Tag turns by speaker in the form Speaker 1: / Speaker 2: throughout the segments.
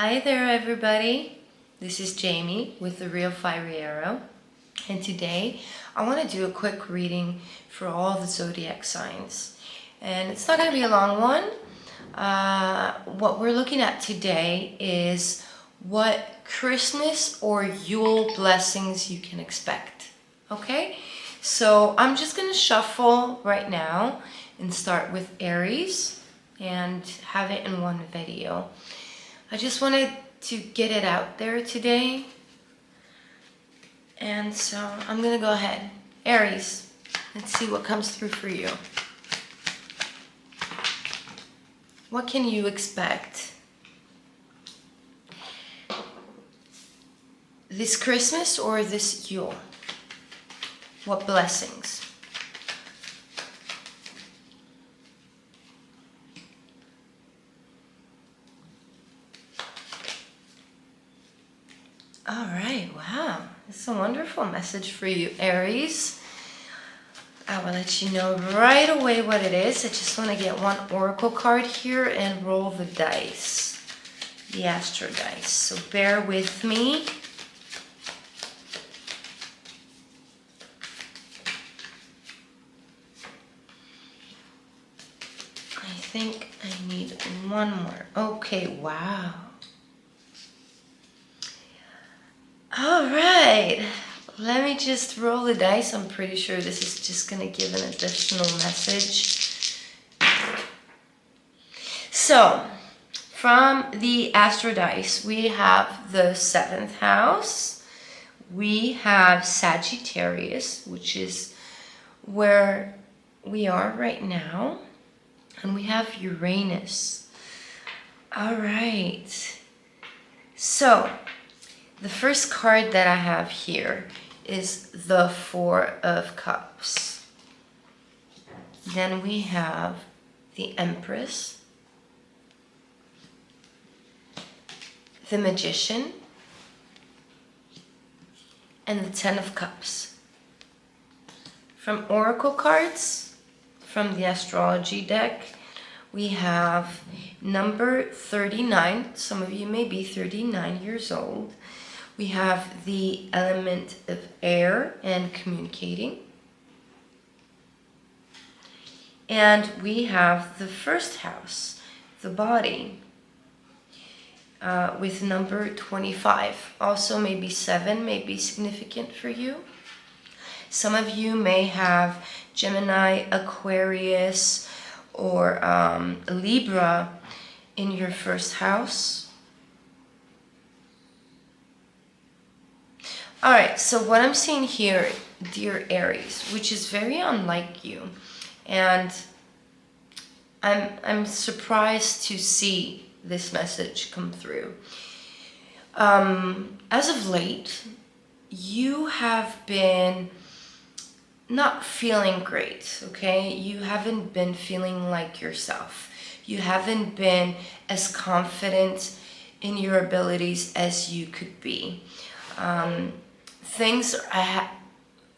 Speaker 1: Hi there, everybody. This is Jamie with the Real Fiery Arrow, and today I want to do a quick reading for all the zodiac signs. And it's not going to be a long one. What we're looking at today is what Christmas or Yule blessings you can expect. Okay? So I'm just going to shuffle right now and start with Aries and have it in one video. I just wanted to get it out there today. And so I'm going to go ahead. Aries, let's see what comes through for you. What can you expect this Christmas or this Yule? What blessings? All right, wow. It's a wonderful message for you, Aries. I will let you know right away what it is. I just want to get one oracle card here and roll the dice, the astro dice. So bear with me. I think I need one more. Okay, wow. All right, let me just roll the dice. I'm pretty sure this is just going to give an additional message. So, from the astro dice, we have the 7th house. We have Sagittarius, which is where we are right now. And we have Uranus. All right. So, the first card that I have here is the 4 of Cups. Then we have the Empress, the Magician, and the 10 of Cups. From Oracle cards, from the astrology deck, we have number 39. Some of you may be 39 years old. We have the element of air and communicating. And we have the first house, the body, with number 25. Also maybe 7 may be significant for you. Some of you may have Gemini, Aquarius, or Libra in your first house. All right, so what I'm seeing here, dear Aries, which is very unlike you, and I'm surprised to see this message come through. As of late, you have been not feeling great, okay? You haven't been feeling like yourself. You haven't been as confident in your abilities as you could be. Things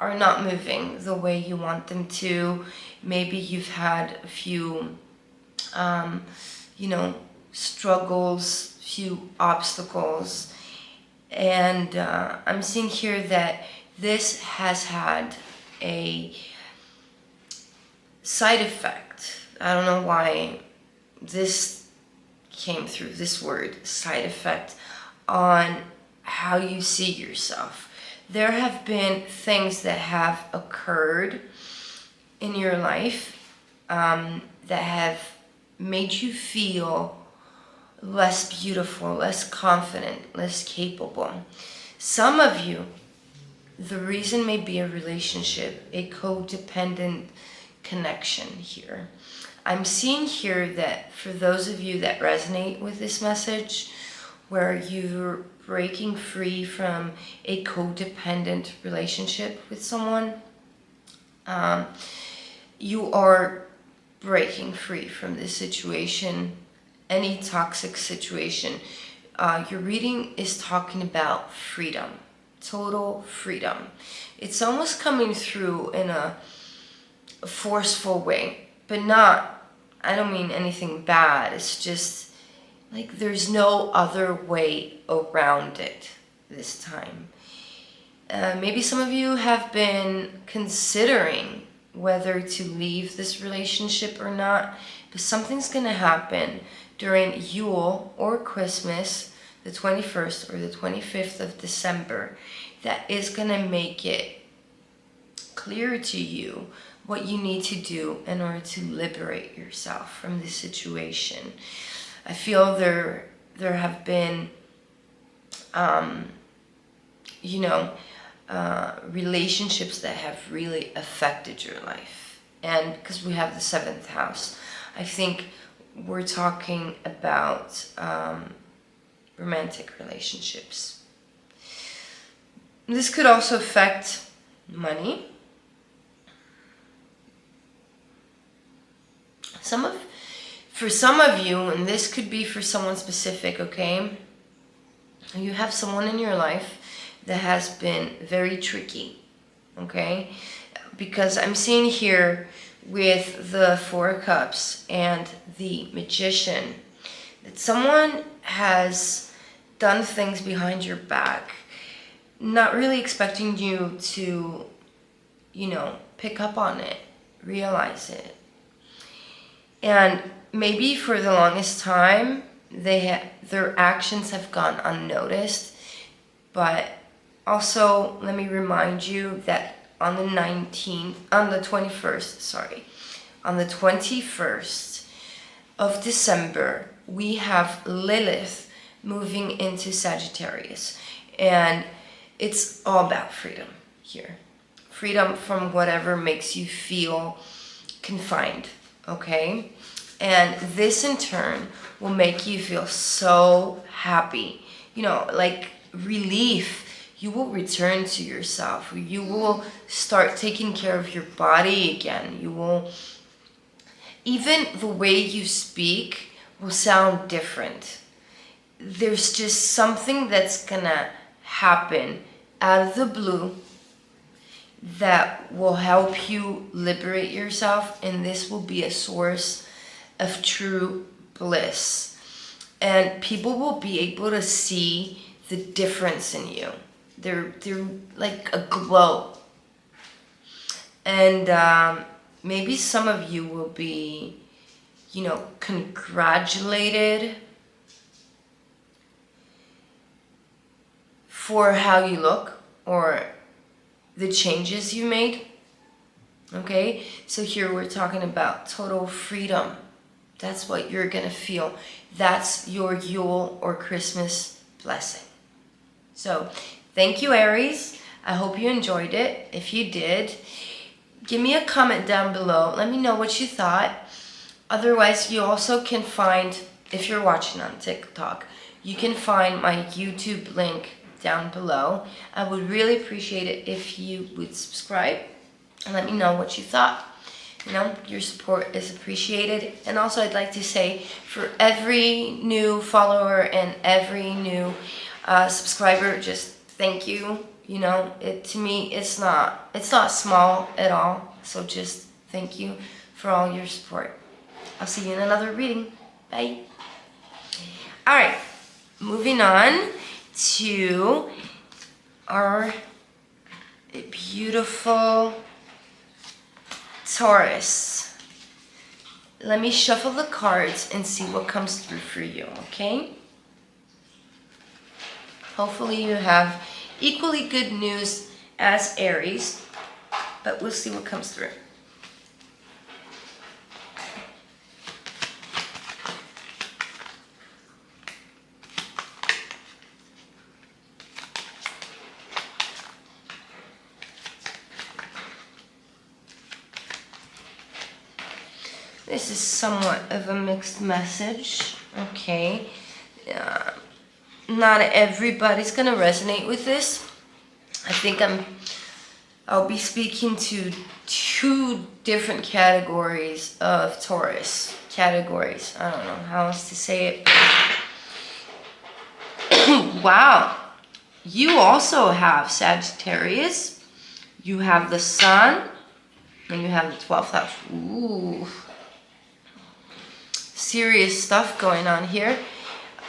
Speaker 1: are not moving the way you want them to. Maybe you've had a few, struggles, few obstacles. And I'm seeing here that this has had a side effect. I don't know why this came through, this word, side effect, on how you see yourself. There have been things that have occurred in your life that have made you feel less beautiful, less confident, less capable. Some of you, the reason may be a relationship, a codependent connection here. I'm seeing here that for those of you that resonate with this message, where you're breaking free from a codependent relationship with someone, you are breaking free from this situation, any toxic situation. Your reading is talking about freedom, total freedom. It's almost coming through in a forceful way, but not, I don't mean anything bad. It's just Like there's no other way around it this time. Maybe some of you have been considering whether to leave this relationship or not, but something's going to happen during Yule or Christmas, the 21st or the 25th of December, that is going to make it clear to you what you need to do in order to liberate yourself from this situation. I feel there have been, relationships that have really affected your life. And because we have the 7th house, I think we're talking about romantic relationships. This could also affect money. For some of you, and this could be for someone specific, okay? You have someone in your life that has been very tricky, okay? Because I'm seeing here with the 4 of Cups and the Magician that someone has done things behind your back, not really expecting you to, pick up on it, realize it. And maybe for the longest time, their actions have gone unnoticed. But also, let me remind you that on the 21st of December, we have Lilith moving into Sagittarius. And it's all about freedom here. Freedom from whatever makes you feel confined. Okay? And this in turn will make you feel so happy. Like relief. You will return to yourself. You will start taking care of your body again. Even the way you speak will sound different. There's just something that's gonna happen out of the blue that will help you liberate yourself, and this will be a source of true bliss. And people will be able to see the difference in you. They're like a glow. And maybe some of you will be, congratulated for how you look or the changes you made. Okay, so here we're talking about total freedom. That's what you're gonna feel. That's your Yule or Christmas blessing. So thank you, Aries. I hope you enjoyed it. If you did, give me a comment down below. Let me know what you thought. Otherwise, you also can find, if you're watching on TikTok, you can find my YouTube link down below. I would really appreciate it if you would subscribe and let me know what you thought. Your support is appreciated. And also I'd like to say, for every new follower and every new subscriber, just thank you. To me, it's not small at all. So just thank you for all your support. I'll see you in another reading. Bye. All right, moving on to our beautiful Taurus. Let me shuffle the cards and see what comes through for you, okay? Hopefully you have equally good news as Aries, but we'll see what comes through. This is somewhat of a mixed message, okay? Not everybody's gonna resonate with this. I think I'll be speaking to 2 different categories of Taurus. Categories, I don't know how else to say it. Wow, you also have Sagittarius. You have the Sun, and you have the 12th house. Ooh. Serious stuff going on here.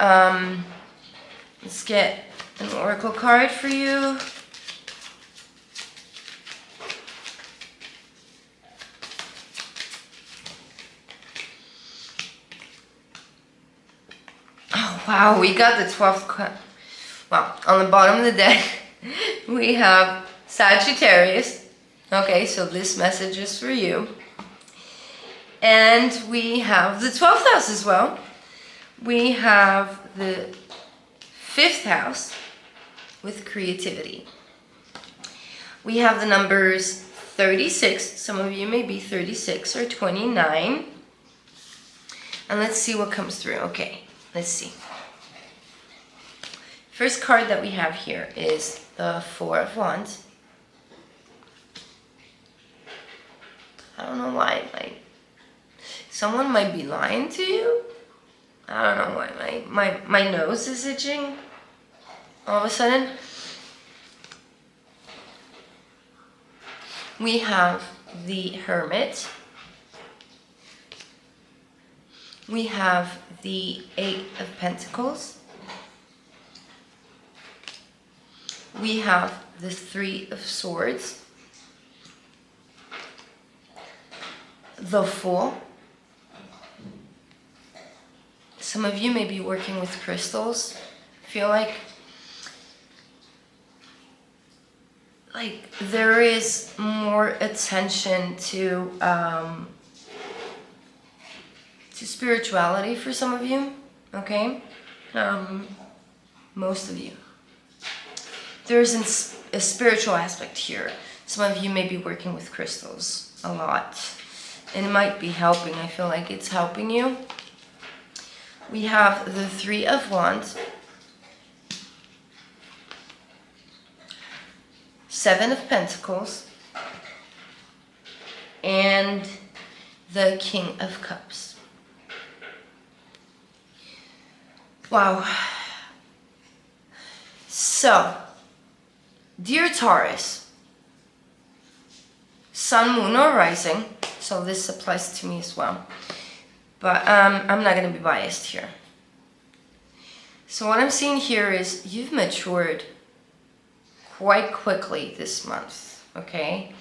Speaker 1: Let's get an oracle card for you. Oh, wow, we got the 12th card. Well, on the bottom of the deck, we have Sagittarius. Okay, so this message is for you. And we have the 12th house as well. We have the 5th house with creativity. We have the numbers 36. Some of you may be 36 or 29. And let's see what comes through. Okay, let's see. First card that we have here is the 4 of Wands. I don't know why. Someone might be lying to you. I don't know why. My nose is itching all of a sudden. We have the Hermit. We have the 8 of Pentacles. We have the 3 of Swords. The Fool. Some of you may be working with crystals. I feel like there is more attention to spirituality for some of you, okay? Most of you. There's a spiritual aspect here. Some of you may be working with crystals a lot. And it might be helping. I feel like it's helping you. We have the 3 of Wands. 7 of Pentacles. And the King of Cups. Wow. So, dear Taurus, Sun, Moon, or Rising, so this applies to me as well, but I'm not going to be biased here. So what I'm seeing here is you've matured quite quickly this month, okay?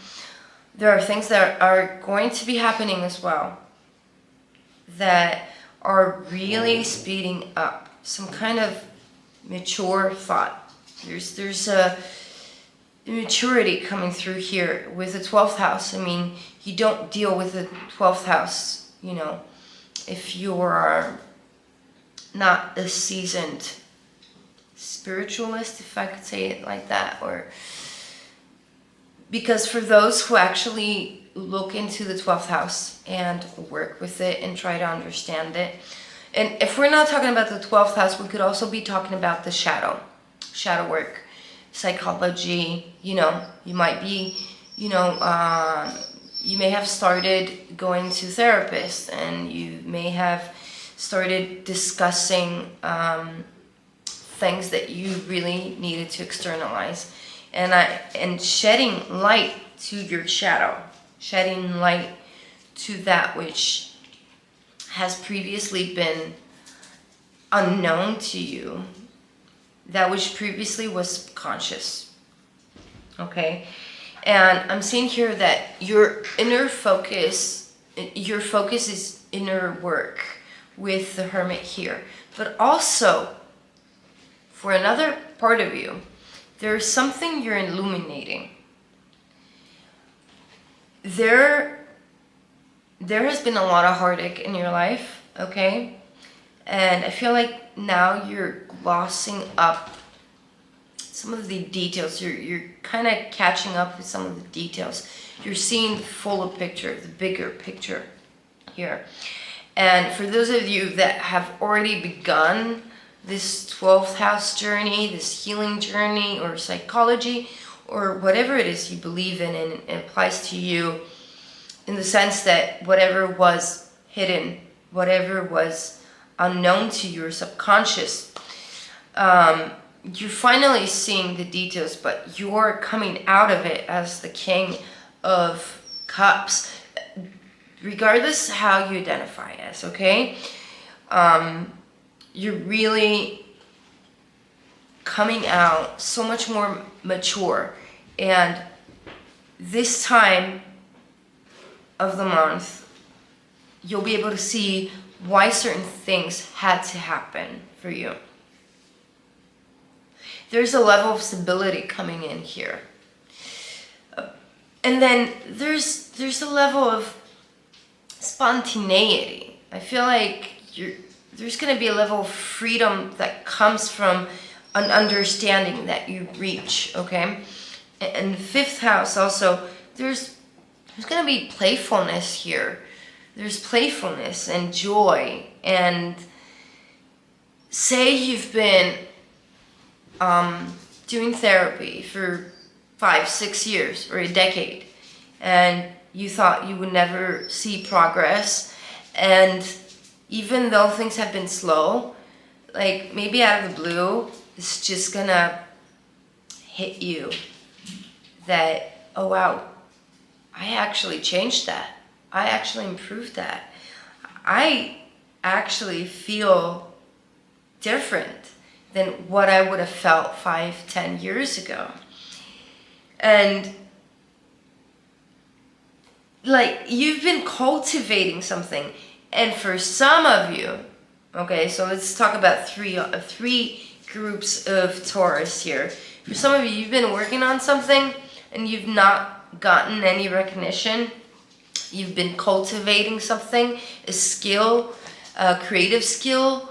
Speaker 1: There are things that are going to be happening as well that are really speeding up some kind of mature thought. There's a maturity coming through here with the 12th house. I mean, you don't deal with the 12th house, you know, if you're not a seasoned spiritualist, if I could say it like that, or because for those who actually look into the 12th house and work with it and try to understand it, and if we're not talking about the 12th house, we could also be talking about the shadow work, psychology. You know, you might be, you know, you may have started going to therapists, and you may have started discussing things that you really needed to externalize, and shedding light to your shadow, shedding light to that which has previously been unknown to you, that which previously was subconscious, okay? And I'm seeing here that your focus is inner work with the Hermit here. But also, for another part of you, there's something you're illuminating. There has been a lot of heartache in your life, okay? And I feel like now you're glossing up some of the details. You're kind of catching up with some of the details. You're seeing the fuller picture, the bigger picture here. And for those of you that have already begun this 12th house journey, this healing journey, or psychology, or whatever it is you believe in, and it applies to you in the sense that whatever was hidden, whatever was unknown to your subconscious, you're finally seeing the details, but you're coming out of it as the King of Cups, regardless how you identify as, okay? you're really coming out so much more mature. And this time of the month, you'll be able to see why certain things had to happen for you. There's a level of stability coming in here. And then there's a level of spontaneity. I feel like there's going to be a level of freedom that comes from an understanding that you reach, okay? And the fifth house also, there's going to be playfulness here. There's playfulness and joy. And say you've been doing therapy for 5-6 years or a decade, and you thought you would never see progress, and even though things have been slow, like maybe out of the blue, it's just gonna hit you that, oh wow, I actually changed that. I actually improved that. I actually feel different than what I would have felt 5-10 years ago. And like, you've been cultivating something. And for some of you, okay, so let's talk about three groups of Taurus here. For some of you, you've been working on something and you've not gotten any recognition. You've been cultivating something, a skill, a creative skill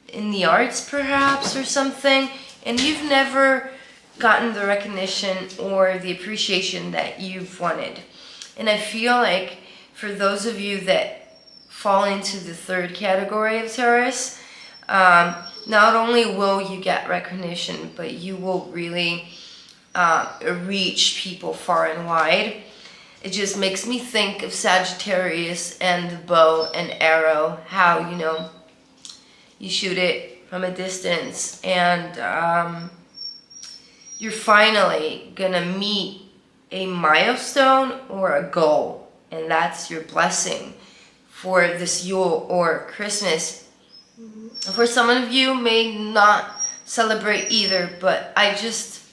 Speaker 1: in the arts perhaps or something, and you've never gotten the recognition or the appreciation that you've wanted. And I feel like for those of you that fall into the third category of Taurus, not only will you get recognition, but you will really reach people far and wide. It just makes me think of Sagittarius and the bow and arrow, how, you know, you shoot it from a distance and you're finally gonna meet a milestone or a goal, and that's your blessing for this Yule or Christmas. For some of you may not celebrate either, but I just,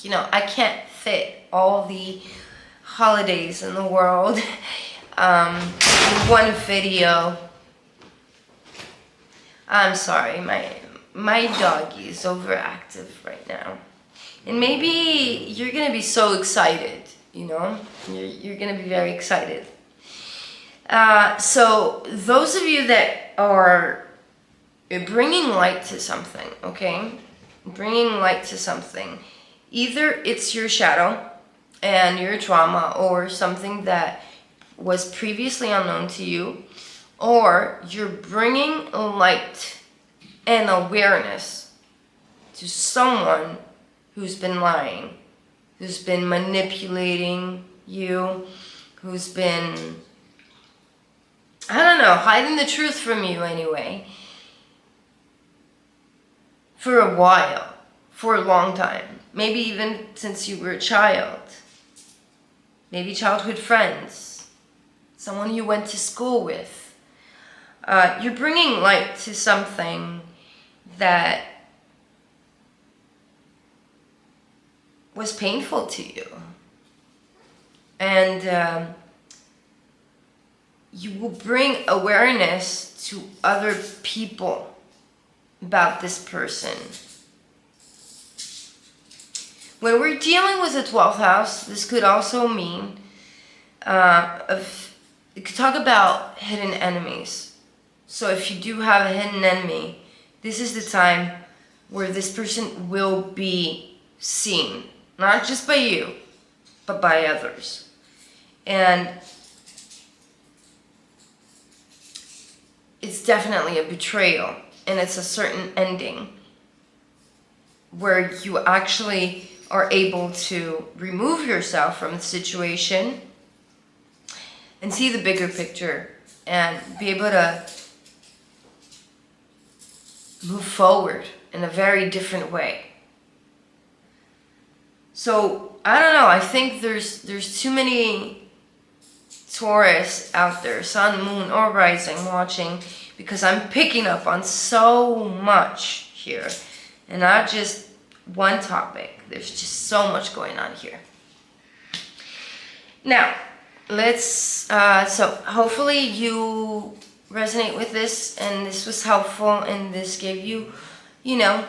Speaker 1: you know, I can't fit all the holidays in the world in one video. I'm sorry, my doggy is overactive right now. And maybe you're gonna be so excited, you know? You're gonna be very excited. So those of you that are bringing light to something, okay? Bringing light to something. Either it's your shadow and your trauma or something that was previously unknown to you, or you're bringing light and awareness to someone who's been lying, who's been manipulating you, who's been, I don't know, hiding the truth from you anyway, for a while, for a long time, maybe even since you were a child, maybe childhood friends, someone you went to school with. You're bringing light to something that was painful to you. And you will bring awareness to other people about this person. When we're dealing with the 12th house, this could also mean, it could talk about hidden enemies. So if you do have a hidden enemy, this is the time where this person will be seen. Not just by you, but by others. And it's definitely a betrayal. And it's a certain ending where you actually are able to remove yourself from the situation and see the bigger picture and be able to move forward in a very different way. So, I don't know, I think there's too many Taurus out there, sun, moon, or rising, watching, because I'm picking up on so much here, and not just one topic. There's just so much going on here. Now, let's, so hopefully you resonate with this, and this was helpful, and this gave you, you know,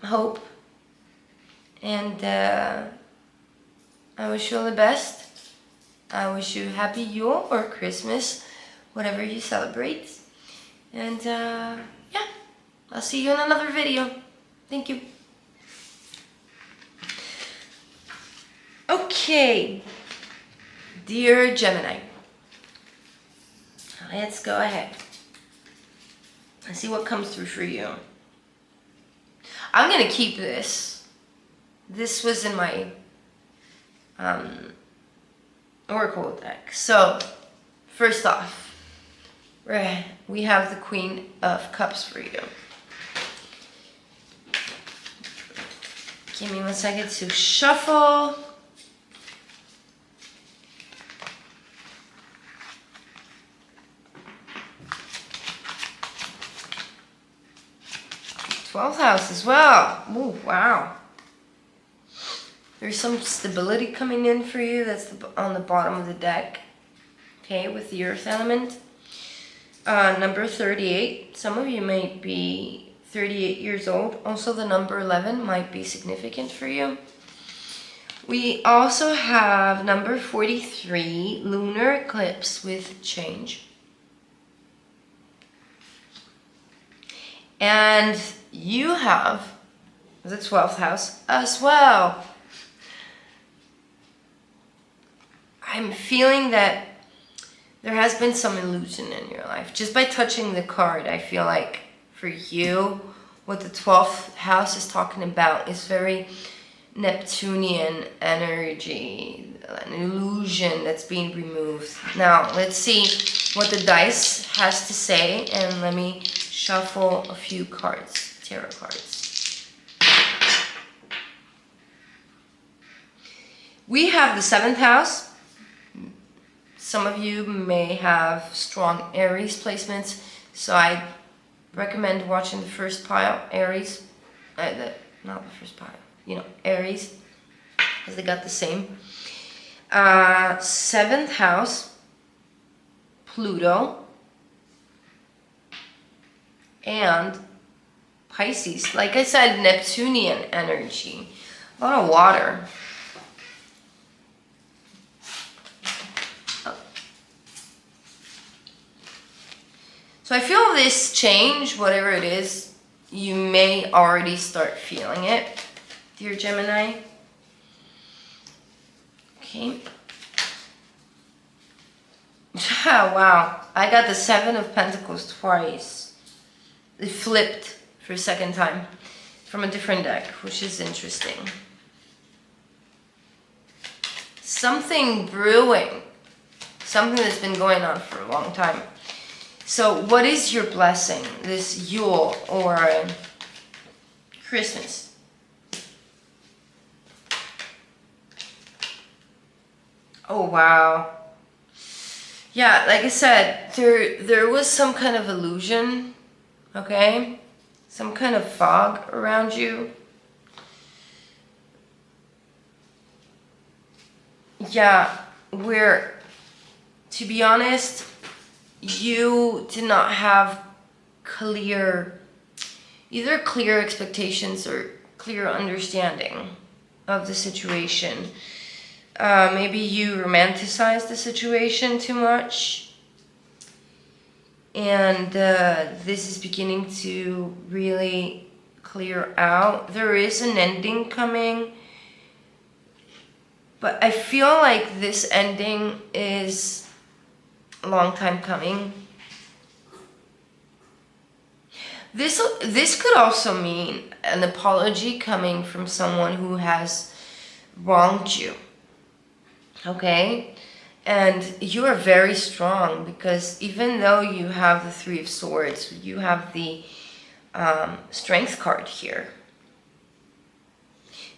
Speaker 1: hope, and I wish you all the best. I wish you happy Yule or Christmas, whatever you celebrate. And yeah, I'll see you in another video. Thank you. Okay, dear Gemini, let's go ahead and see what comes through for you. I'm going to keep this. This was in my Oracle deck. So, first off, we have the Queen of Cups for you. Give me 1 second to shuffle. Twelfth house as well. Ooh, wow. There's some stability coming in for you. That's on the bottom of the deck. Okay, with the earth element. Number 38. Some of you might be 38 years old. Also, the number 11 might be significant for you. We also have number 43, lunar eclipse with change. And you have the 12th house as well. I'm feeling that there has been some illusion in your life. Just by touching the card, I feel like for you, what the 12th house is talking about is very Neptunian energy, an illusion that's being removed. Now, let's see what the dice has to say, and let me shuffle a few cards, tarot cards. We have the 7th house. Some of you may have strong Aries placements, so I recommend watching the first pile, Aries. Not the first pile, you know, Aries, because they got the same. 7th house, Pluto, and Pisces. Like I said, Neptunian energy, a lot of water. So I feel this change, whatever it is, you may already start feeling it, dear Gemini. Okay. Wow, I got the 7 of Pentacles twice. It flipped for a second time from a different deck, which is interesting. Something brewing. Something that's been going on for a long time. So what is your blessing this Yule or Christmas? Oh, wow. Yeah, like I said, there was some kind of illusion, okay? Some kind of fog around you. Yeah, to be honest, you did not have either clear expectations or clear understanding of the situation. Maybe you romanticized the situation too much, and this is beginning to really clear out. There is an ending coming, but I feel like this ending is a long time coming. This could also mean an apology coming from someone who has wronged you. Okay? And you are very strong, because even though you have the 3 of Swords, you have the Strength card here.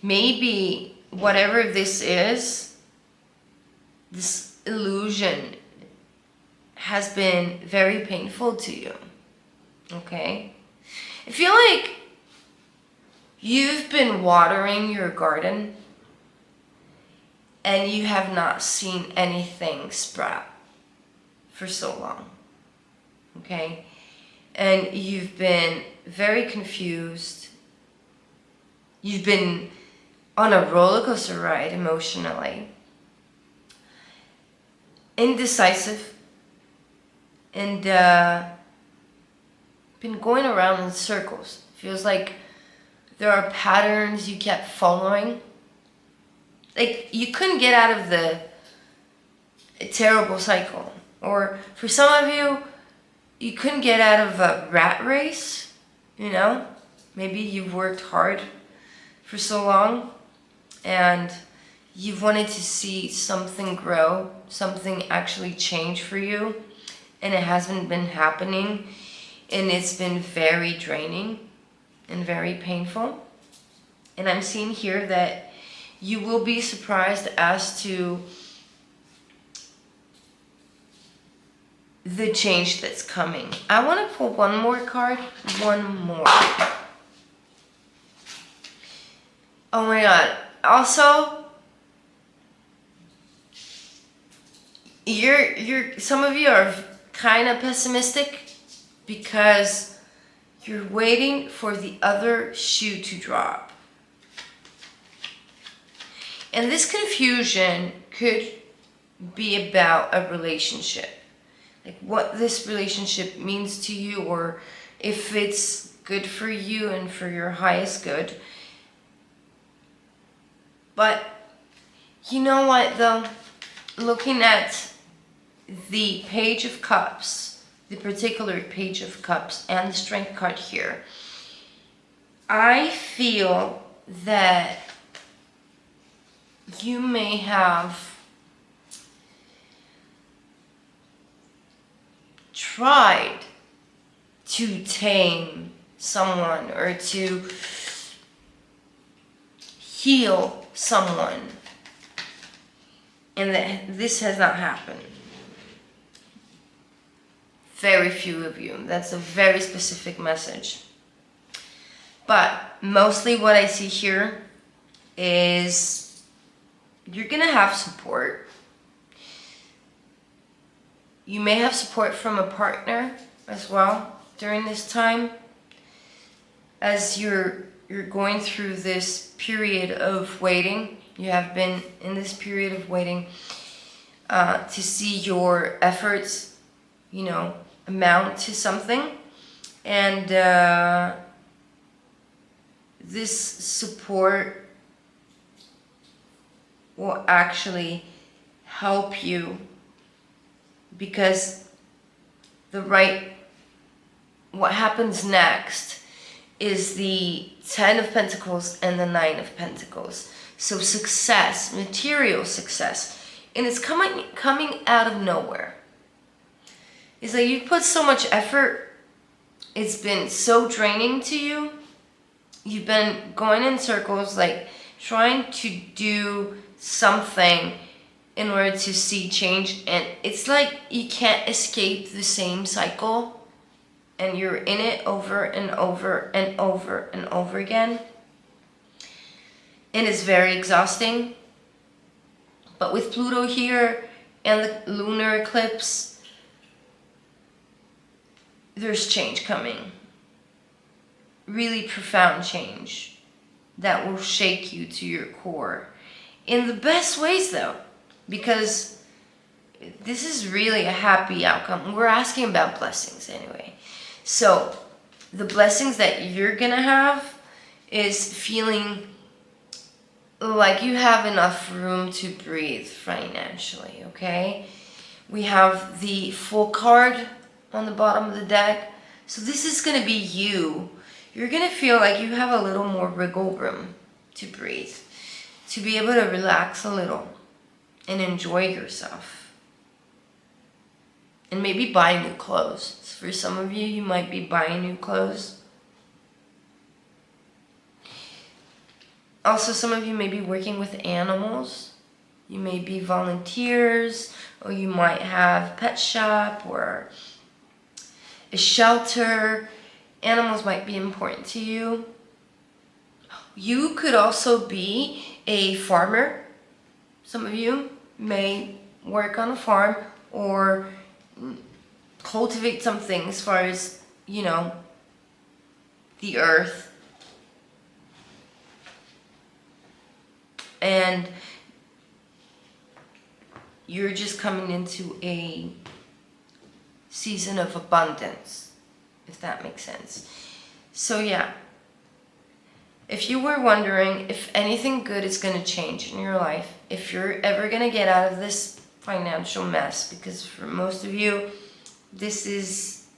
Speaker 1: Maybe whatever this is, this illusion has been very painful to you. Okay? I feel like you've been watering your garden and you have not seen anything sprout for so long. Okay? And you've been very confused. You've been on a roller coaster ride emotionally. Indecisive. And been going around in circles. Feels like there are patterns you kept following. Like you couldn't get out of the terrible cycle. Or for some of you, you couldn't get out of a rat race, you know? Maybe you've worked hard for so long and you've wanted to see something grow, something actually change for you, and it hasn't been happening, and it's been very draining and very painful. And I'm seeing here that you will be surprised as to the change that's coming. I want to pull one more card. One more. Oh my god. Also, some of you are kind of pessimistic because you're waiting for the other shoe to drop. And this confusion could be about a relationship. Like what this relationship means to you, or if it's good for you and for your highest good. But you know what though? Looking at the Page of Cups, the particular Page of Cups and the Strength card here, I feel that you may have tried to tame someone or to heal someone, and that this has not happened. Very few of you. That's a very specific message. But mostly what I see here is you're gonna have support. You may have support from a partner as well during this time, as you're going through this period of waiting. You have been in this period of waiting to see your efforts, you know, amount to something. And this support will actually help you, because what happens next is the 10 of Pentacles and the 9 of Pentacles. So success, material success, and it's coming out of nowhere. It's like you put so much effort, it's been so draining to you. You've been going in circles, like trying to do something in order to see change, and it's like you can't escape the same cycle, and you're in it over and over and over and over again, and it's very exhausting. But with Pluto here and the lunar eclipse, there's change coming, really profound change that will shake you to your core in the best ways though, because this is really a happy outcome. We're asking about blessings anyway. So the blessings that you're gonna have is feeling like you have enough room to breathe financially, okay? We have the Full card on the bottom of the deck. So this is gonna be you. You're gonna feel like you have a little more wiggle room to breathe, to be able to relax a little and enjoy yourself. And maybe buy new clothes. For some of you, you might be buying new clothes. Also, some of you may be working with animals. You may be volunteers, or you might have pet shop or a shelter. Animals might be important to you. You could also be a farmer. Some of you may work on a farm or cultivate something as far as, you know, the earth. And you're just coming into a season of abundance, if that makes sense. So yeah, if you were wondering if anything good is going to change in your life, if you're ever going to get out of this financial mess, because for most of you, this is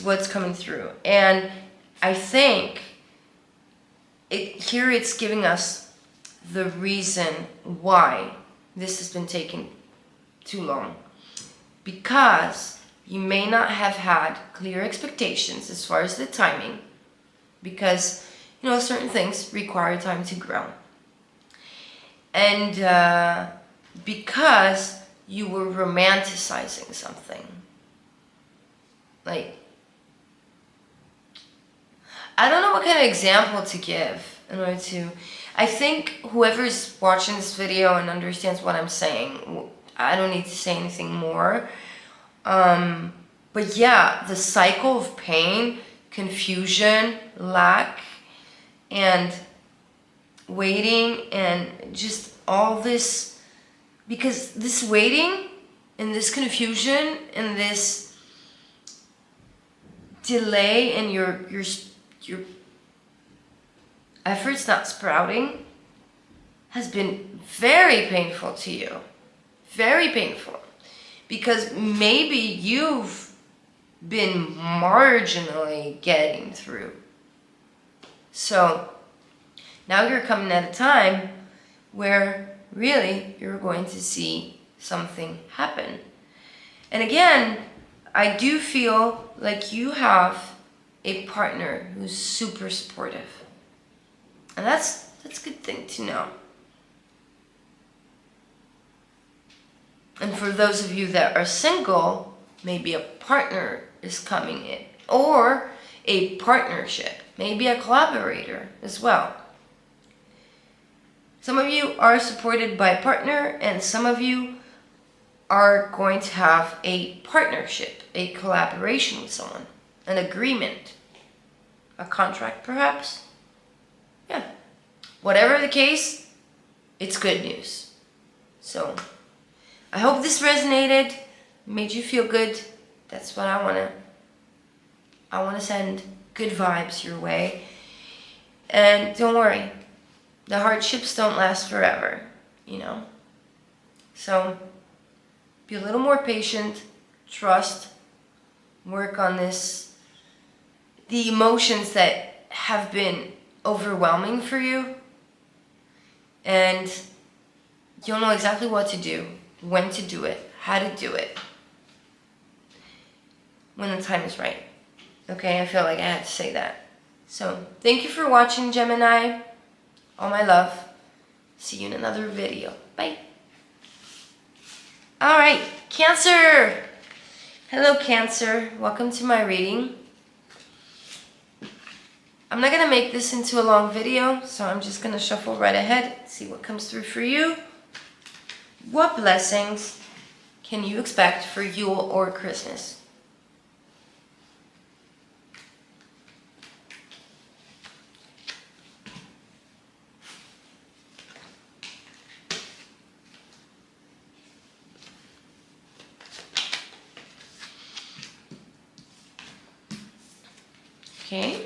Speaker 1: what's coming through. And I think here it's giving us the reason why this has been taking too long. Because you may not have had clear expectations as far as the timing, because, you know, certain things require time to grow. And because you were romanticizing something. Like, I don't know what kind of example to give in order to... I think whoever's watching this video and understands what I'm saying, I don't need to say anything more. But yeah, the cycle of pain, confusion, lack, and waiting, and just all this, because this waiting and this confusion and this delay and your efforts not sprouting has been very painful to you. Very painful. Because maybe you've been marginally getting through. So now you're coming at a time where really you're going to see something happen. And again, I do feel like you have a partner who's super supportive. And that's a good thing to know. And for those of you that are single, maybe a partner is coming in, or a partnership, maybe a collaborator as well. Some of you are supported by a partner, and some of you are going to have a partnership, a collaboration with someone, an agreement, a contract perhaps. Yeah. Whatever the case, it's good news. So I hope this resonated, made you feel good. That's what I want to send good vibes your way. And don't worry, the hardships don't last forever, you know. So be a little more patient, trust, work on this. The emotions that have been overwhelming for you, and you'll know exactly what to do, when to do it, how to do it, when the time is right. Okay, I feel like I had to say that. So, thank you for watching, Gemini. All my love. See you in another video. Bye. Alright, Cancer! Hello, Cancer. Welcome to my reading. I'm not going to make this into a long video, so I'm just going to shuffle right ahead, see what comes through for you. What blessings can you expect for Yule or Christmas? Okay.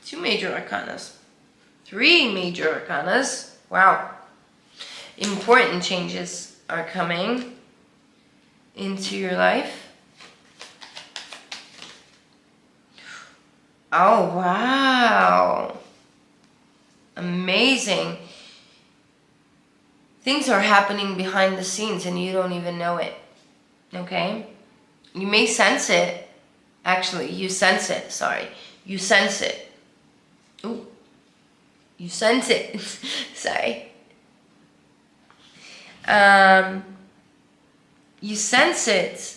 Speaker 1: Two major arcanas. Three major arcanas. Wow. Important changes are coming into your life. Oh, wow. Amazing. Things are happening behind the scenes and you don't even know it. Okay? You may sense it. Actually, you sense it. Sorry. You sense it. Ooh. You sense it. Sorry. You sense it,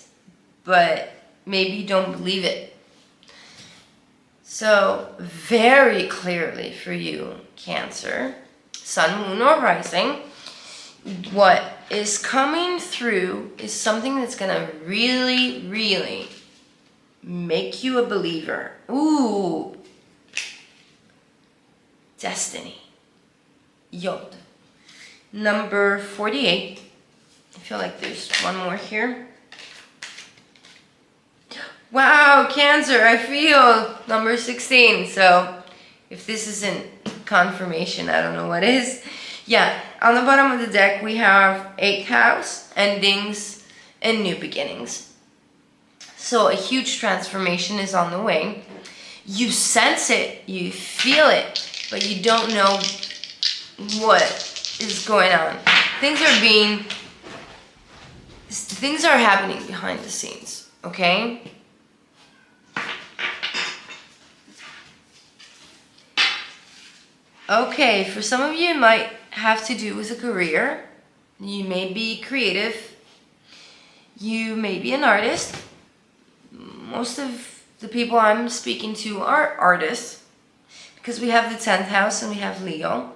Speaker 1: but maybe you don't believe it. So, very clearly for you, Cancer, Sun, Moon, or Rising, what is coming through is something that's going to really, really make you a believer. Ooh. Destiny. Yod. Number 48. I feel like there's one more here. Wow, Cancer, I feel number 16. So if this isn't confirmation, I don't know what is. Yeah, on the bottom of the deck, we have 8th house, endings, and new beginnings. So a huge transformation is on the way. You sense it, you feel it, but you don't know what is going on. Things are happening behind the scenes, okay? Okay, for some of you, it might have to do with a career. You may be creative. You may be an artist. Most of the people I'm speaking to are artists because we have the 10th house and we have Leo.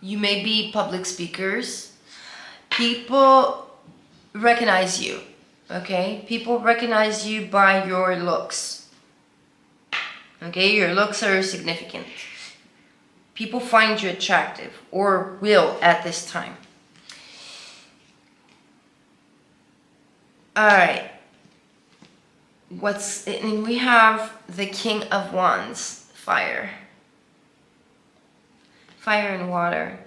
Speaker 1: You may be public speakers. People recognize you, okay? People recognize you by your looks. Okay, your looks are significant. People find you attractive, or will at this time. Alright. And we have the King of Wands, fire. Fire and water.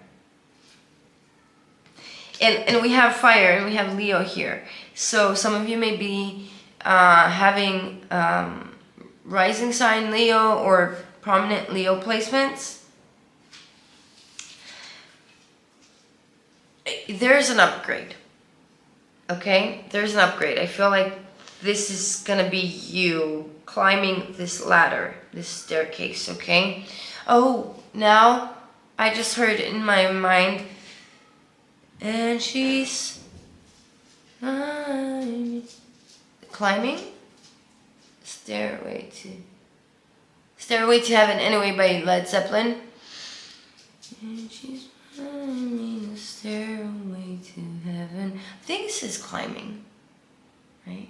Speaker 1: And we have fire and we have Leo here. So some of you may be having rising sign Leo or prominent Leo placements. There's an upgrade. Okay? There's an upgrade. I feel like this is going to be you climbing this ladder, this staircase, okay? Oh, now I just heard in my mind, and she's climbing Stairway to Heaven, anyway, by Led Zeppelin. And she's climbing the stairway to heaven. I think this is climbing, right?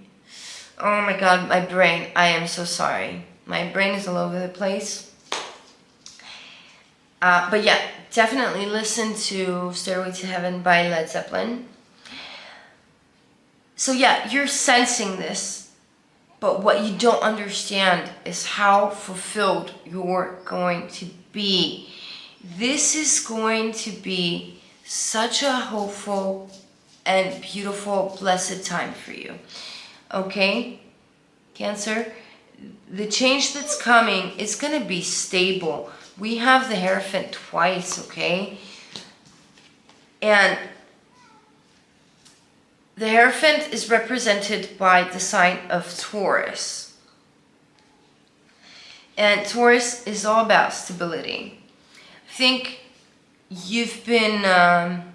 Speaker 1: Oh my god, my brain. I am so sorry. My brain is all over the place. But yeah, definitely listen to Stairway to Heaven by Led Zeppelin. So yeah, you're sensing this, but what you don't understand is how fulfilled you're going to be. This is going to be such a hopeful and beautiful, blessed time for you. Okay, Cancer? The change that's coming is going to be stable. We have the Hierophant twice, okay? And the Hierophant is represented by the sign of Taurus. And Taurus is all about stability. I think you've been on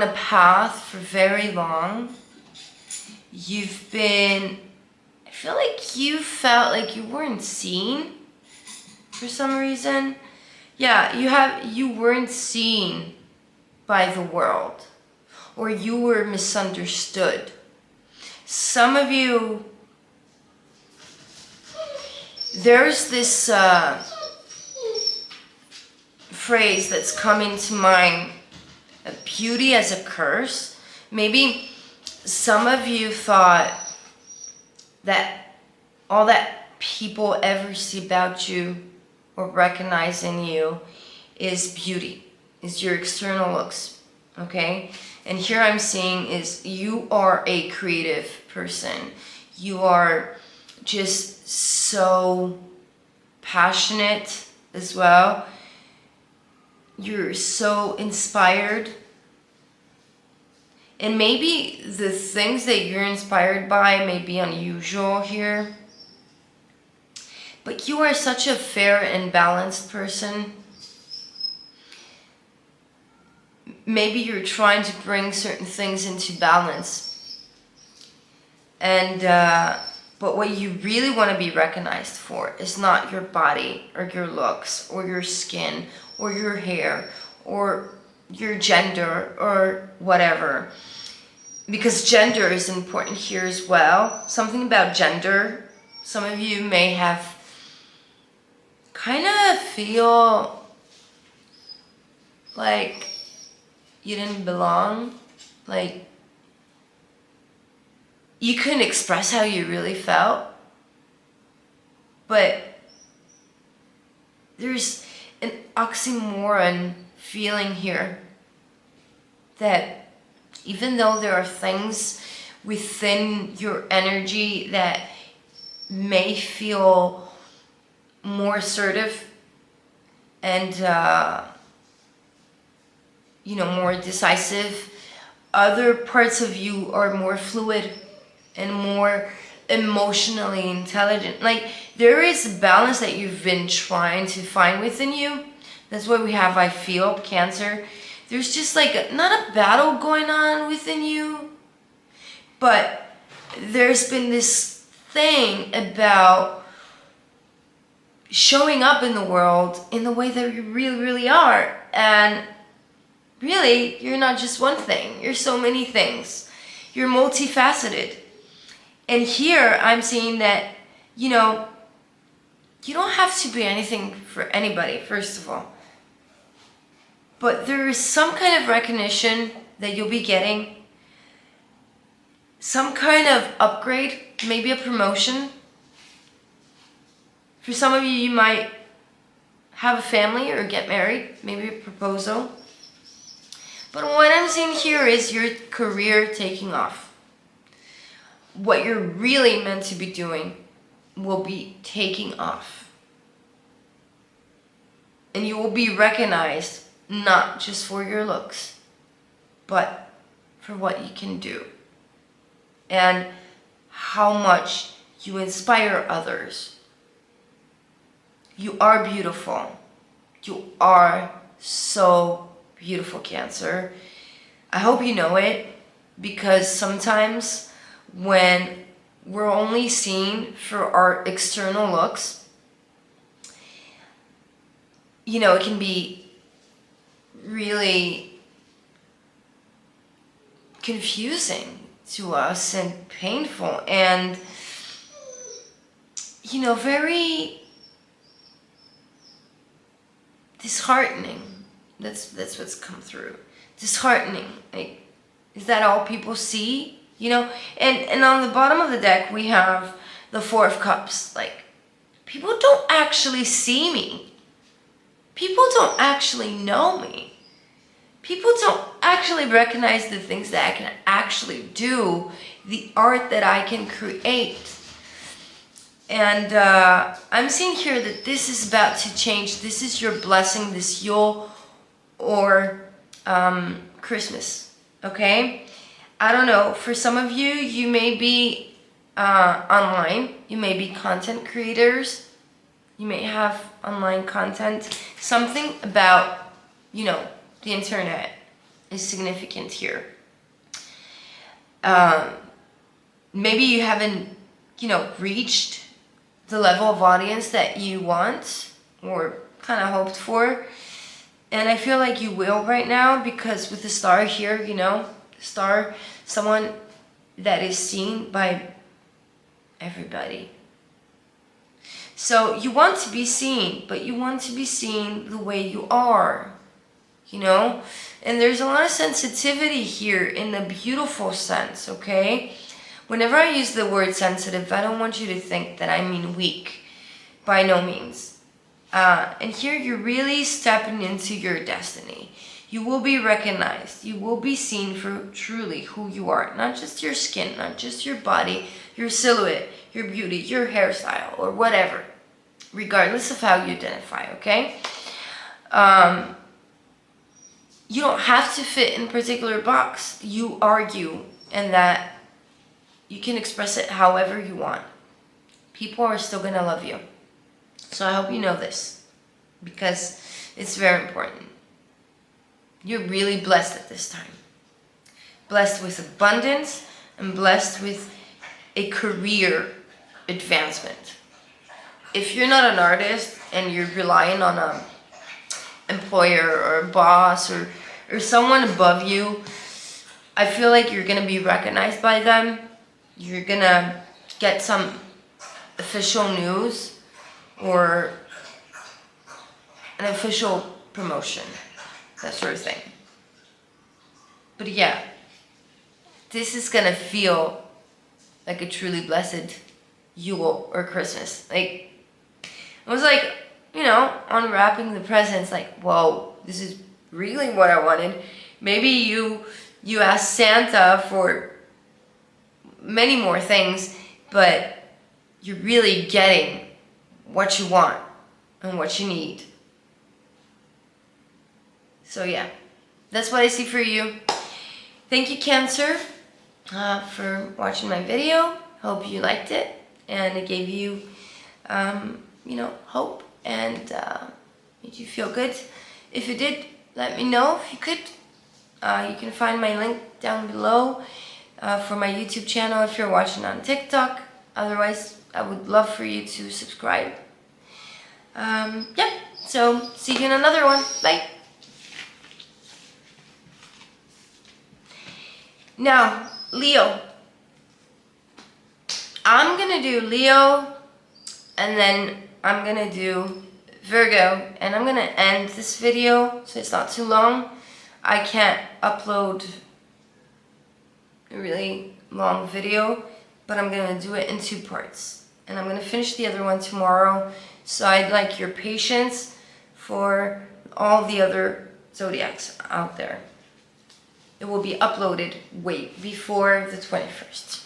Speaker 1: a path for very long. You've been, I feel like you felt like you weren't seen for some reason. Yeah, you weren't seen by the world, or you were misunderstood. Some of you, there's this phrase that's coming to mind, beauty as a curse. Maybe some of you thought that all that people ever see about you or recognize in you is beauty, is your external looks, okay? And here I'm seeing is you are a creative person. You are just so passionate as well. You're so inspired. And maybe the things that you're inspired by may be unusual here. But you are such a fair and balanced person. Maybe you're trying to bring certain things into balance. And, but what you really want to be recognized for is not your body or your looks or your skin or your hair or your gender or whatever. Because gender is important here as well. Something about gender. Some of you may have kind of feel like you didn't belong. Like you couldn't express how you really felt. But there's an oxymoron feeling here that even though there are things within your energy that may feel more assertive and, more decisive, other parts of you are more fluid and more emotionally intelligent. Like there is a balance that you've been trying to find within you. That's why we have, I feel, Cancer. There's just like not a battle going on within you, but there's been this thing about showing up in the world in the way that you really, really are. And really, you're not just one thing. You're so many things. You're multifaceted. And here I'm seeing that, you don't have to be anything for anybody, first of all. But there is some kind of recognition that you'll be getting. Some kind of upgrade, maybe a promotion. For some of you, you might have a family or get married, maybe a proposal. But what I'm seeing here is your career taking off. What you're really meant to be doing will be taking off. And you will be recognized not just for your looks, but for what you can do. And how much you inspire others. You are beautiful. You are so beautiful, Cancer. I hope you know it, because sometimes when we're only seen for our external looks, it can be really confusing to us and painful and, very disheartening. That's what's come through. Disheartening. Like, is that all people see? And on the bottom of the deck we have the Four of Cups. Like, people don't actually see me. People don't actually know me. People don't actually recognize the things that I can actually do, the art that I can create. And I'm seeing here that this is about to change. This is your blessing, this Yule or Christmas, okay? I don't know. For some of you, you may be online. You may be content creators. You may have online content. Something about, the internet is significant here. Maybe you haven't, reached the level of audience that you want or kind of hoped for. And I feel like you will right now, because with the star here, star, someone that is seen by everybody. So you want to be seen, but you want to be seen the way you are. And there's a lot of sensitivity here in the beautiful sense, okay? Whenever I use the word sensitive, I don't want you to think that I mean weak. By no means. And here you're really stepping into your destiny. You will be recognized. You will be seen for truly who you are. Not just your skin, not just your body, your silhouette, your beauty, your hairstyle, or whatever. Regardless of how you identify, okay? you don't have to fit in a particular box. You are you, and that you can express it however you want. People are still gonna love you. So I hope you know this, because it's very important. You're really blessed at this time. Blessed with abundance and blessed with a career advancement. If you're not an artist and you're relying on a employer or a boss or someone above you, I feel like you're gonna be recognized by them. You're gonna get some official news or an official promotion, that sort of thing. But yeah, this is gonna feel like a truly blessed Yule or Christmas. Like, it was like, you know, unwrapping the presents, like, whoa, this is really what I wanted. Maybe you asked Santa for many more things, but you're really getting what you want and what you need. So yeah, that's what I see for you. Thank you, Cancer, for watching my video. Hope you liked it and it gave you, you know, hope and made you feel good. If it did, let me know if you could. You can find my link down below for my YouTube channel if you're watching on TikTok. Otherwise, I would love for you to subscribe. Yeah, so see you in another one. Bye. Now, Leo. I'm gonna do Leo, and then I'm gonna do Virgo, and I'm gonna end this video so it's not too long. I can't upload a really long video, but I'm gonna do it in 2 parts, and I'm gonna finish the other one tomorrow. So I'd like your patience for all the other zodiacs out there. It will be uploaded way before the 21st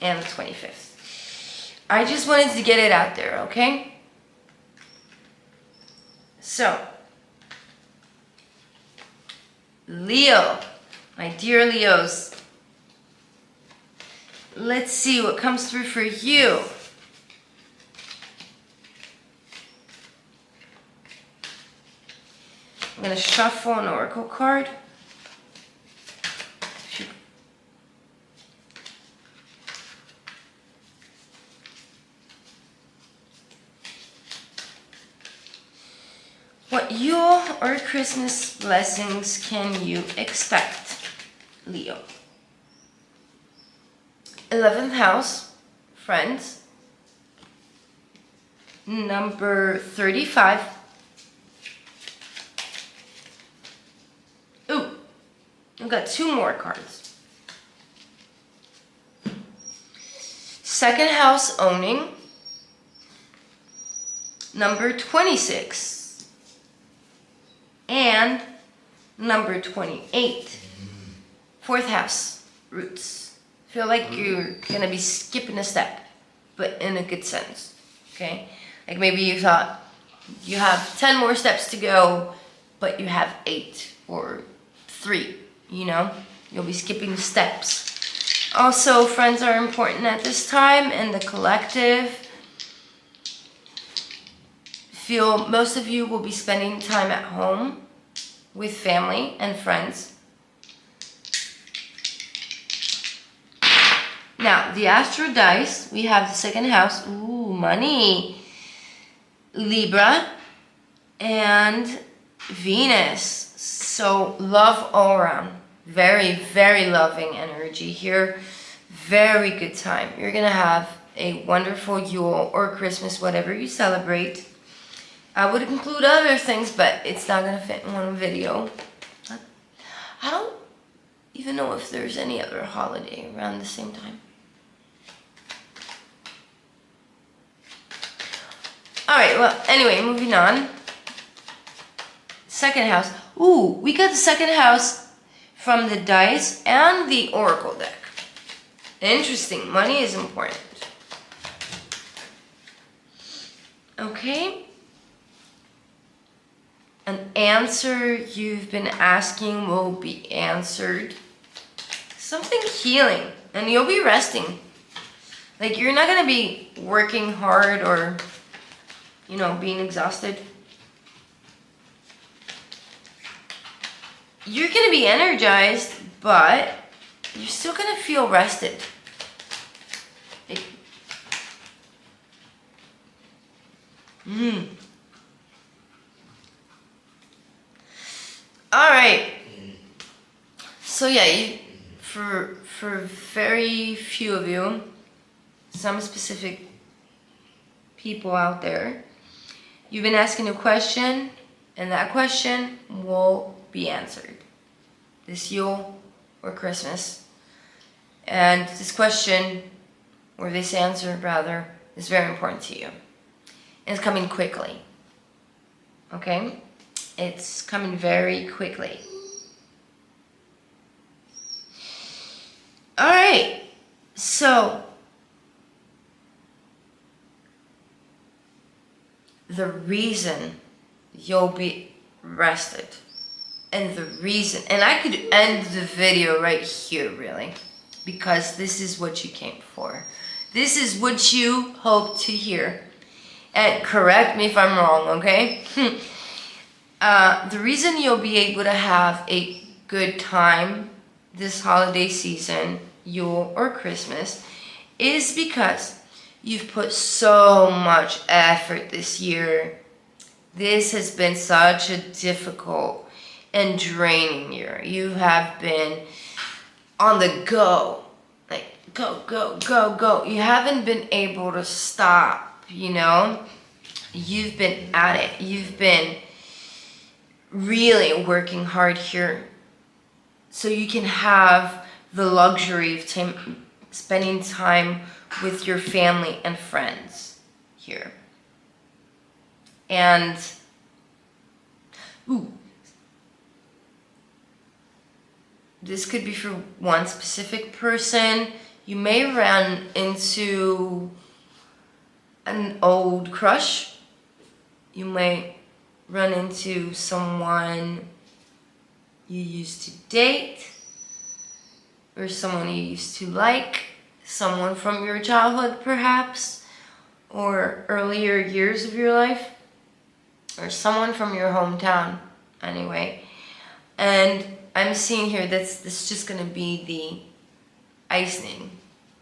Speaker 1: and the 25th. I just wanted to get it out there, okay? So, Leo, my dear Leos, let's see what comes through for you. I'm going to shuffle an oracle card. What Yule or Christmas blessings can you expect, Leo? 11th house, friends. Number 35. Ooh, I've got 2 more cards. 2nd house, owning. Number 26. And number 28. 4th house, roots. Feel like you're gonna be skipping a step, but in a good sense, okay? Like maybe you thought you have 10 more steps to go, but you have 8 or 3, you know? You'll be skipping steps. Also, friends are important at this time, and the collective. Feel most of you will be spending time at home with family and friends. Now, the Astro dice, we have the 2nd house, ooh, money, Libra, and Venus. So love all around. Very, very loving energy here. Very good time. You're gonna have a wonderful Yule or Christmas, whatever you celebrate. I would include other things, but it's not gonna fit in one video. I don't even know if there's any other holiday around the same time. Alright, well, anyway, moving on. 2nd house. Ooh, we got the 2nd house from the dice and the oracle deck. Interesting. Money is important. Okay. an answer you've been asking will be answered. Something healing, and you'll be resting. Like, you're not gonna be working hard or, being exhausted. You're gonna be energized, but you're still gonna feel rested. All right. So yeah, for very few of you, some specific people out there, you've been asking a question, and that question will be answered this Yule or Christmas. And this question, or this answer rather, is very important to you. And it's coming quickly. Okay? It's coming very quickly. All right. So, the reason you'll be rested, and the reason, and I could end the video right here, really, because this is what you came for. This is what you hope to hear. And correct me if I'm wrong, okay? The reason you'll be able to have a good time this holiday season, Yule or Christmas, is because you've put so much effort this year. This has been such a difficult and draining year. You have been on the go. Like, go, go, go, go. You haven't been able to stop, You've been at it. You've been really working hard here. So you can have the luxury of spending time with your family and friends here. And, this could be for one specific person. You may run into an old crush. You may run into someone you used to date, or someone you used to like, someone from your childhood perhaps, or earlier years of your life, or someone from your hometown anyway. And I'm seeing here that's just gonna be the icing,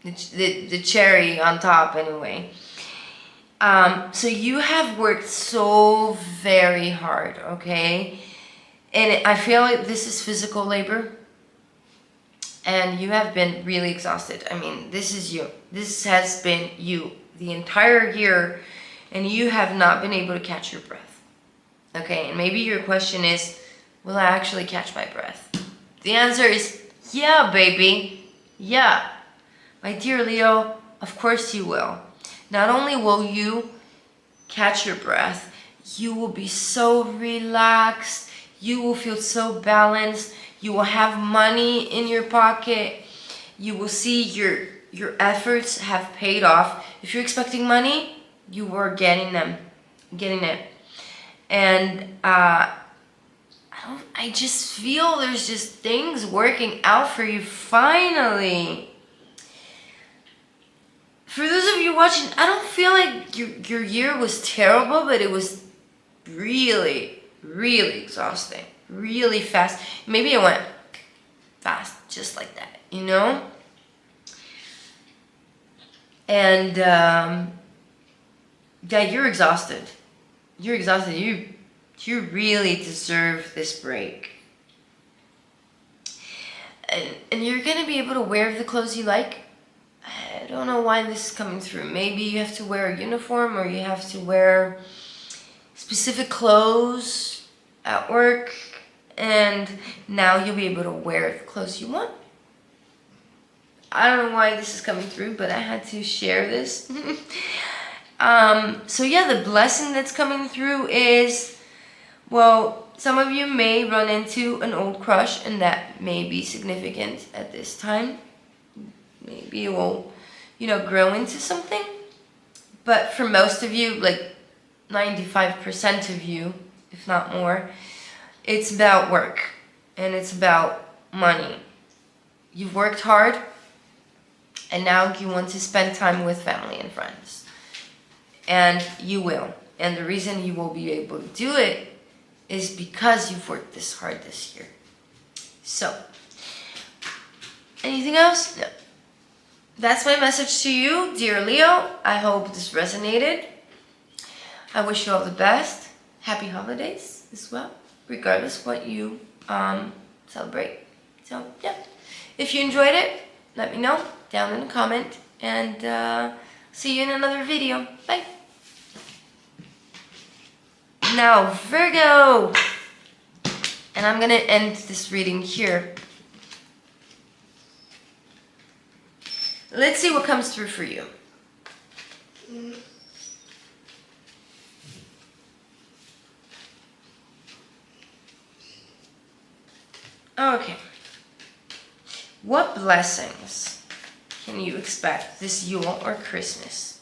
Speaker 1: the cherry on top anyway. So you have worked so very hard, okay? And I feel like this is physical labor. And you have been really exhausted. I mean, this is you. This has been you the entire year, and you have not been able to catch your breath. Okay, and maybe your question is, will I actually catch my breath? The answer is, yeah, baby. Yeah. My dear Leo, of course you will. Not only will you catch your breath, you will be so relaxed, you will feel so balanced, you will have money in your pocket, you will see your efforts have paid off. If you're expecting money, you are getting it. And I just feel there's just things working out for you finally. For those of you watching, I don't feel like your year was terrible, but it was really, really exhausting. Really fast. Maybe it went fast, just like that, And, yeah, you're exhausted. You're exhausted. You really deserve this break. And you're going to be able to wear the clothes you like. I don't know why this is coming through. Maybe you have to wear a uniform, or you have to wear specific clothes at work, and now you'll be able to wear the clothes you want. I don't know why this is coming through, but I had to share this. So yeah, the blessing that's coming through is, well, some of you may run into an old crush, and that may be significant at this time. Maybe it will, grow into something. But for most of you, like 95% of you, if not more. It's about work, and it's about money. You've worked hard, and now you want to spend time with family and friends. And you will. And the reason you will be able to do it is because you've worked this hard this year. So, anything else? No. That's my message to you, dear Leo. I hope this resonated. I wish you all the best. Happy holidays as well, regardless what you celebrate. So, yeah. If you enjoyed it, let me know down in the comment. And see you in another video. Bye. Now, Virgo. And I'm going to end this reading here. Let's see what comes through for you. Okay. What blessings can you expect this Yule or Christmas?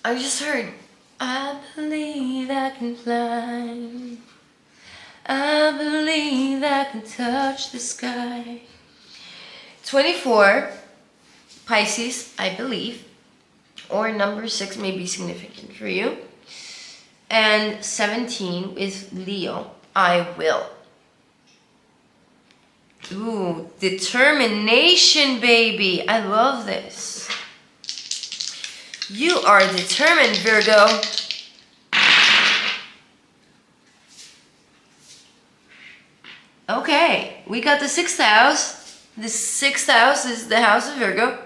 Speaker 1: I just heard, I believe I can fly. I believe I can touch the sky. 24, Pisces, I believe, or number 6 may be significant for you. And 17 is Leo, I will. Ooh, determination, baby. I love this. You are determined, Virgo. Okay, we got the 6th house. The 6th house is the house of Virgo.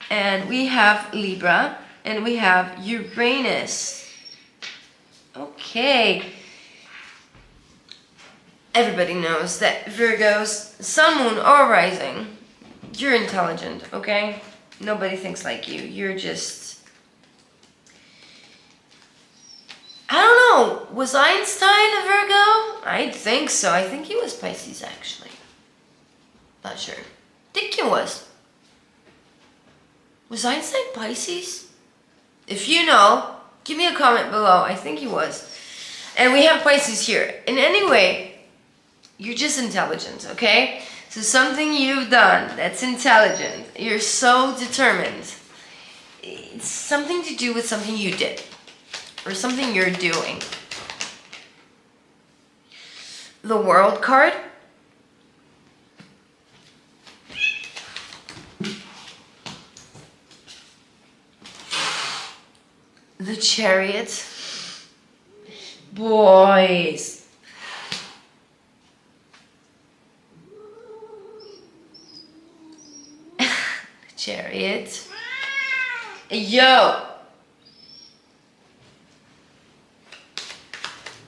Speaker 1: And we have Libra. And we have Uranus. Okay. Everybody knows that Virgos, Sun, Moon, or Rising, you're intelligent, okay? Nobody thinks like you. You're just... I don't know. Was Einstein a Virgo? I think so. I think he was Pisces, actually. Not sure. I think he was. Was Einstein Pisces? If you know, give me a comment below. I think he was. And we have Pisces here. And anyway, you're just intelligent, okay? So something you've done that's intelligent. You're so determined. It's something to do with something you did. Or something you're doing. The World card. The Chariot. Boys. The Chariot. Yo.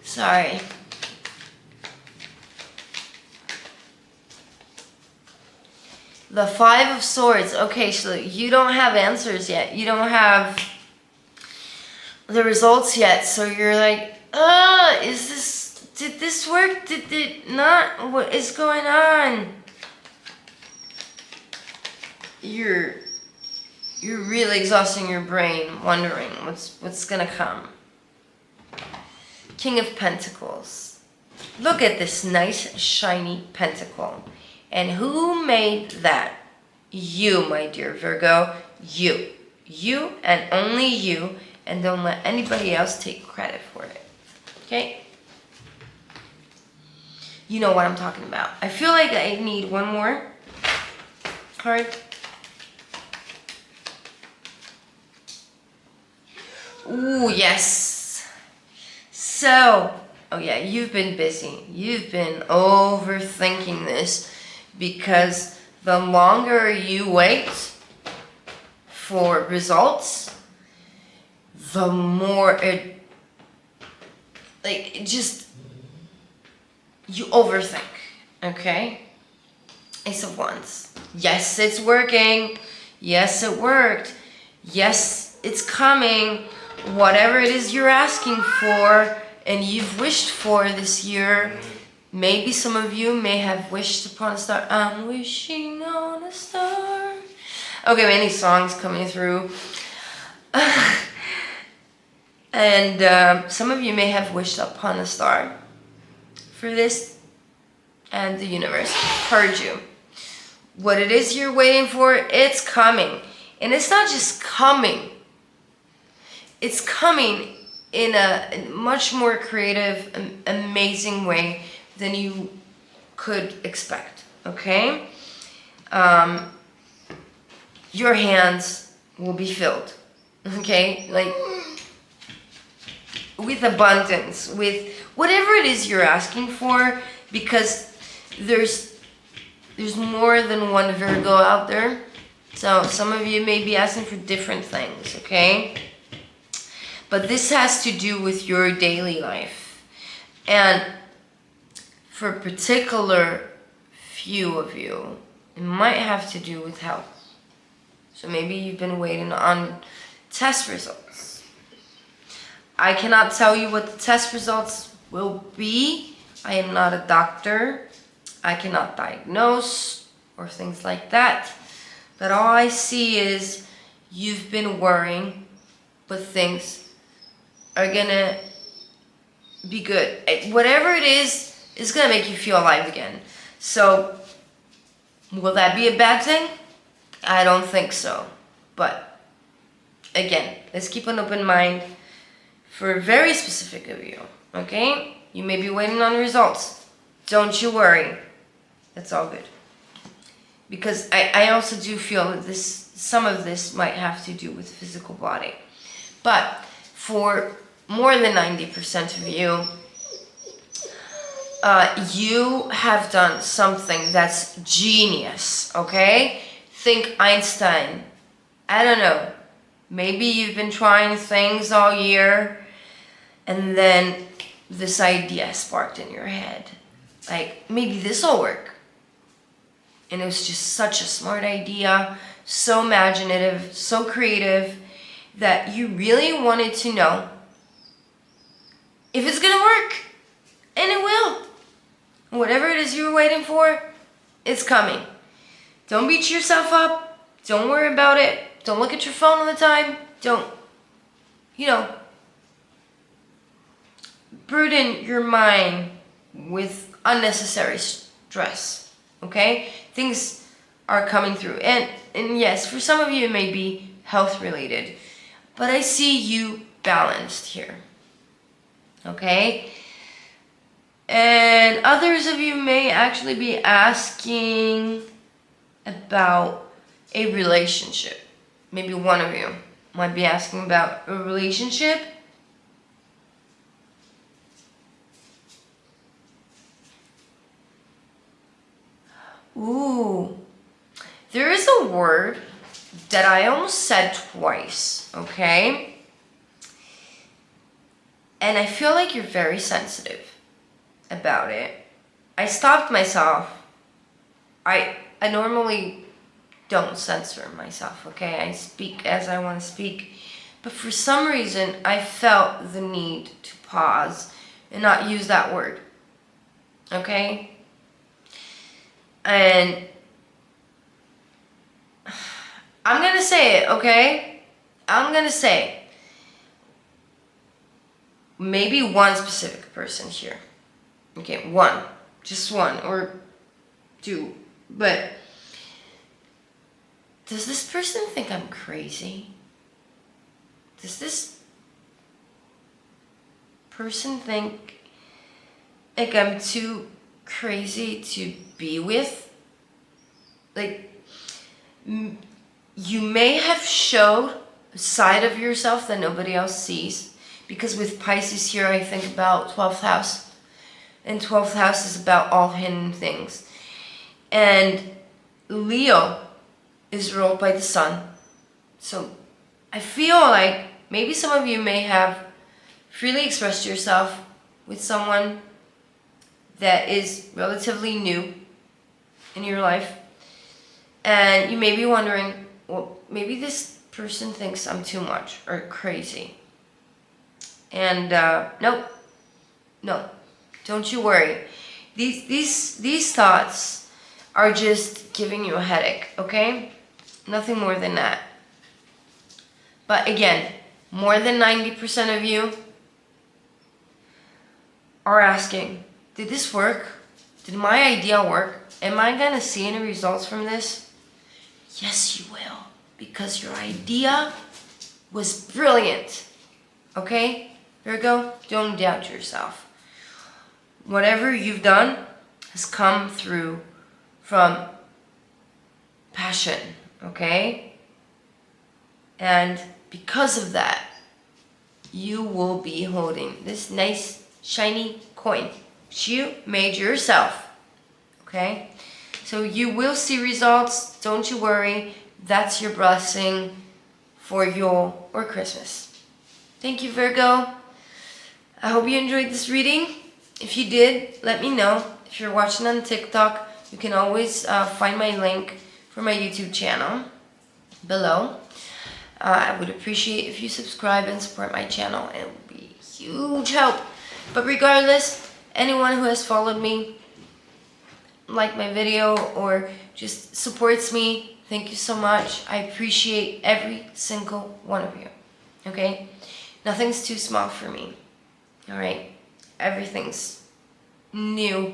Speaker 1: Sorry. The 5 of Swords. Okay, so you don't have answers yet. You don't have the results yet. So you're like, did this work? Did it not? What is going on? You're really exhausting your brain, wondering what's gonna come. King of Pentacles. Look at this nice, shiny pentacle. And who made that? You, my dear Virgo. You. You and only you. And don't let anybody else take credit for it. Okay? You know what I'm talking about. I feel like I need one more card. Ooh, yes. So, oh yeah, you've been busy. You've been overthinking this because the longer you wait for results, the more it you overthink, okay? Ace of Wands. Yes, it's working. Yes, it worked. Yes, it's coming. Whatever it is you're asking for and you've wished for this year, maybe some of you may have wished upon a star. I'm wishing on a star. Okay, many songs coming through. And some of you may have wished upon a star for this, and the universe heard you. What it is you're waiting for, it's coming. And it's not just coming. It's coming in a much more creative, amazing way than you could expect, okay? Your hands will be filled, okay? Like, with abundance, with whatever it is you're asking for, because there's more than one Virgo out there. So some of you may be asking for different things, okay? But this has to do with your daily life. And for a particular few of you, it might have to do with health. So maybe you've been waiting on test results. I cannot tell you what the test results will be. I am not a doctor. I cannot diagnose or things like that. But all I see is you've been worrying, but things are gonna be good. Whatever it is gonna make you feel alive again. So, will that be a bad thing? I don't think so. But, again, let's keep an open mind for very specific of you, okay? You may be waiting on results. Don't you worry. That's all good. Because I also do feel that some of this might have to do with physical body. But for more than 90% of you, you have done something that's genius, okay? Think Einstein. I don't know. Maybe you've been trying things all year, and then this idea sparked in your head. Like, maybe this will work. And it was just such a smart idea, so imaginative, so creative, that you really wanted to know if it's gonna work. And it will. Whatever it is you were waiting for, it's coming. Don't beat yourself up. Don't worry about it. Don't look at your phone all the time. Don't, burden your mind with unnecessary stress, okay? Things are coming through. And yes, for some of you it may be health related, but I see you balanced here, okay? And others of you may actually be asking about a relationship. Maybe one of you might be asking about a relationship. Ooh, there is a word that I almost said twice, okay? And I feel like you're very sensitive about it. I stopped myself. I normally don't censor myself, okay? I speak as I want to speak. But for some reason, I felt the need to pause and not use that word, okay? And I'm going to say it, okay? I'm going to say it. Maybe one specific person here. Okay, one. Just one or two. But does this person think I'm crazy? Does this person think like I'm too crazy to be with? Like, you may have showed a side of yourself that nobody else sees, because with Pisces here I think about 12th house, and 12th house is about all hidden things, and Leo is ruled by the sun. So I feel like maybe some of you may have freely expressed yourself with someone that is relatively new in your life, and you may be wondering, well, maybe this person thinks I'm too much or crazy. And no, don't you worry. These thoughts are just giving you a headache, okay? Nothing more than that. But again, more than 90% of you are asking, did this work? Did my idea work? Am I gonna see any results from this? Yes, you will, because your idea was brilliant. Okay? Virgo, don't doubt yourself. Whatever you've done has come through from passion, okay? And because of that, you will be holding this nice, shiny coin which you made yourself, okay? So you will see results, don't you worry. That's your blessing for Yule or Christmas. Thank you, Virgo. I hope you enjoyed this reading. If you did, let me know. If you're watching on TikTok, you can always find my link for my YouTube channel below. I would appreciate if you subscribe and support my channel. It would be a huge help. But regardless, anyone who has followed me, liked my video, or just supports me, thank you so much. I appreciate every single one of you. Okay? Nothing's too small for me. Alright? Everything's new.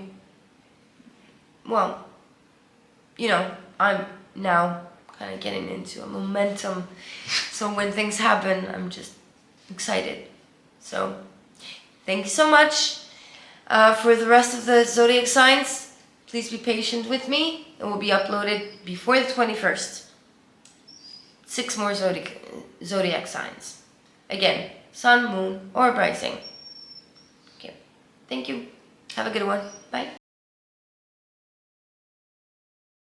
Speaker 1: Well, I'm now kind of getting into a momentum. So when things happen, I'm just excited. So, thank you so much. For the rest of the zodiac signs, please be patient with me. It will be uploaded before the 21st. 6 more zodiac signs. Again, sun, moon, or rising. Okay. Thank you. Have a good one. Bye.